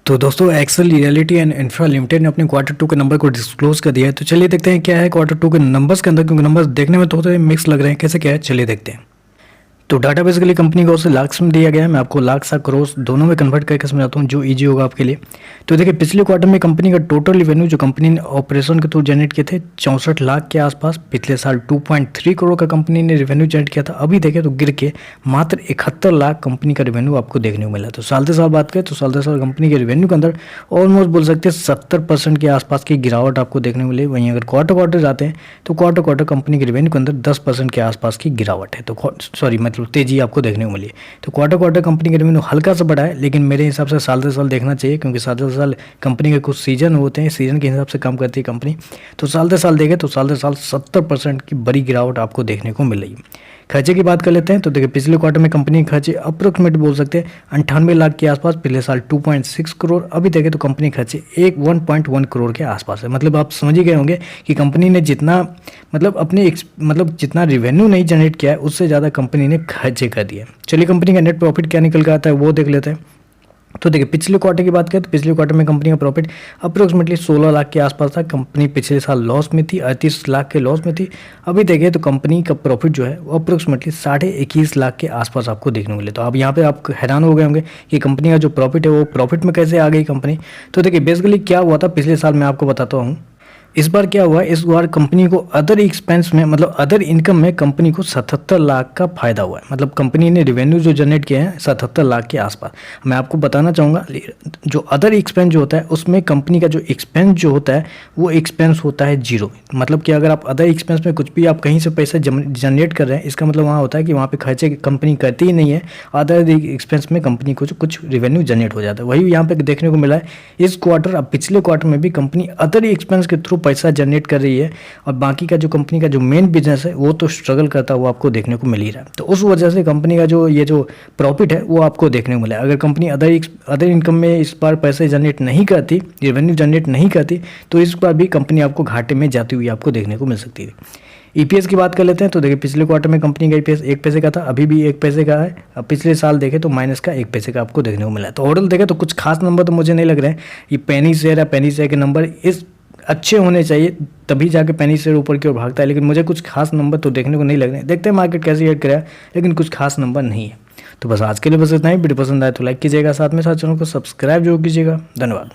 तो दोस्तों Excel reality and infra limited ने अपने क्वार्टर टू के नंबर को डिस्क्लोज कर दिया है। तो चलिए देखते हैं क्या है क्वार्टर टू के नंबर्स के अंदर, क्योंकि नंबर्स देखने में तो मिक्स लग रहे हैं। कैसे क्या है चलिए देखते हैं। तो डाटा बेसिकली कंपनी को उससे लाख्स में दिया गया है। मैं आपको लाख करोड़ दोनों में कन्वर्ट करके समझाता हूँ जो इजी होगा आपके लिए। तो देखिए पिछले क्वार्टर में कंपनी का टोटल रेवेन्यू जो कंपनी ने ऑपरेशन के थ्रू जनरेट किए थे 64 लाख के आसपास। पिछले साल 2.3 करोड़ का कंपनी ने रेवेन्यू जनरेट किया था। अभी देखें तो गिर के मात्र 71 लाख कंपनी का रेवेन्यू आपको देखने को मिला। तो साल से साल बात करें तो साल से साल कंपनी के रेवेन्यू के अंदर ऑलमोस्ट बोल सकते हैं 70% के आसपास की गिरावट आपको देखने को मिली। वहीं अगर क्वार्टर जाते हैं तो क्वार्टर कंपनी के रेवेन्यू के अंदर 10% के आसपास की गिरावट है। तो सॉरी मतलब तेजी आपको देखने को मिली। तो क्वार्टर कंपनी का रेवेन्यू हल्का सा बढ़ा है, लेकिन मेरे हिसाब से साल देखना चाहिए, क्योंकि साल से साल कंपनी के कुछ सीजन होते हैं, सीजन के हिसाब से काम करती है कंपनी। तो साल से साल देखें तो साल से साल 70% की बड़ी गिरावट आपको देखने को मिल रही है। खर्चे की बात कर लेते हैं तो देखिए पिछले क्वार्टर में कंपनी के खर्चे अप्रोक्सीमेट बोल सकते हैं 98 लाख के आसपास। पिछले साल 2.6 करोड़। अभी देखें तो कंपनी खर्चे 1.1 करोड़ के आसपास है। मतलब आप समझ ही गए होंगे कि कंपनी ने जितना मतलब अपने जितना रेवेन्यू नहीं जनरेट किया है उससे ज़्यादा कंपनी ने खर्चे कर दिए। चलिए कंपनी का नेट प्रॉफिट क्या निकल कर आता है वो देख लेते हैं। तो देखिए पिछले क्वार्टर की बात करें तो पिछले क्वार्टर में कंपनी का प्रॉफिट अप्रोक्सीमेटली 16 लाख के आसपास था। कंपनी पिछले साल लॉस में थी, 38 लाख के लॉस में थी। अभी देखें तो कंपनी का प्रॉफिट जो है वो अप्रोक्सीमेटली 21.5 लाख के आसपास आपको देखने को मिले। तो अब यहाँ पे आप हैरान हो गए होंगे कि कंपनी का जो प्रॉफिट है वो प्रॉफिट में कैसे आ गई कंपनी। तो देखिए बेसिकली क्या हुआ था पिछले साल, मैं आपको बताता हूँ। इस बार क्या हुआ, इस बार कंपनी को अदर एक्सपेंस में मतलब अदर इनकम में कंपनी को 77 लाख का फायदा हुआ है। मतलब कंपनी ने रेवेन्यू जो जनरेट किया है 77 लाख के आसपास। मैं आपको बताना चाहूँगा जो अदर एक्सपेंस जो होता है उसमें कंपनी का जो एक्सपेंस जो होता है वो एक्सपेंस होता है जीरो। मतलब कि अगर आप अदर एक्सपेंस में कुछ भी आप कहीं से पैसा जनरेट कर रहे हैं, इसका मतलब वहाँ होता है कि वहाँ पे खर्चे कंपनी करती ही नहीं है। अदर एक्सपेंस में कंपनी को कुछ रेवेन्यू जनरेट हो जाता है। वही यहाँ पे देखने को मिला है इस क्वार्टर। अब पिछले क्वार्टर में भी कंपनी अदर एक्सपेंस के थ्रू पैसा जनरेट कर रही है, और बाकी का जो कंपनी का जो मेन बिजनेस है वो तो स्ट्रगल करता हुआ आपको देखने को मिल ही रहा है। तो उस वजह से कंपनी का जो ये जो प्रॉफिट है वो आपको देखने को मिला है। अगर कंपनी अदर इनकम में इस बार पैसे जनरेट नहीं करती, रेवेन्यू जनरेट नहीं करती, तो इस बार भी कंपनी आपको घाटे में जाती हुई आपको देखने को मिल सकती है। ईपीएस की बात कर लेते हैं तो देखिए पिछले क्वार्टर में कंपनी का ईपीएस 1 पैसे का था, अभी भी 1 पैसे का है। अब पिछले साल देखें तो माइनस का 1 पैसे का आपको देखने को मिला है। तो ओवरऑल देखें तो कुछ खास नंबर तो मुझे नहीं लग रहे हैं। ये पेनी शेयर के नंबर इस अच्छे होने चाहिए, तभी जाके पेनी शेयर ऊपर की ओर भागता है। लेकिन मुझे कुछ खास नंबर तो देखने को नहीं लग रहे हैं। देखते हैं मार्केट कैसे रिएक्ट करेगा, लेकिन कुछ खास नंबर नहीं है। तो बस आज के लिए बस इतना ही। वीडियो पसंद आए तो लाइक कीजिएगा, साथ में साथ चैनल को सब्सक्राइब जरूर कीजिएगा। धन्यवाद।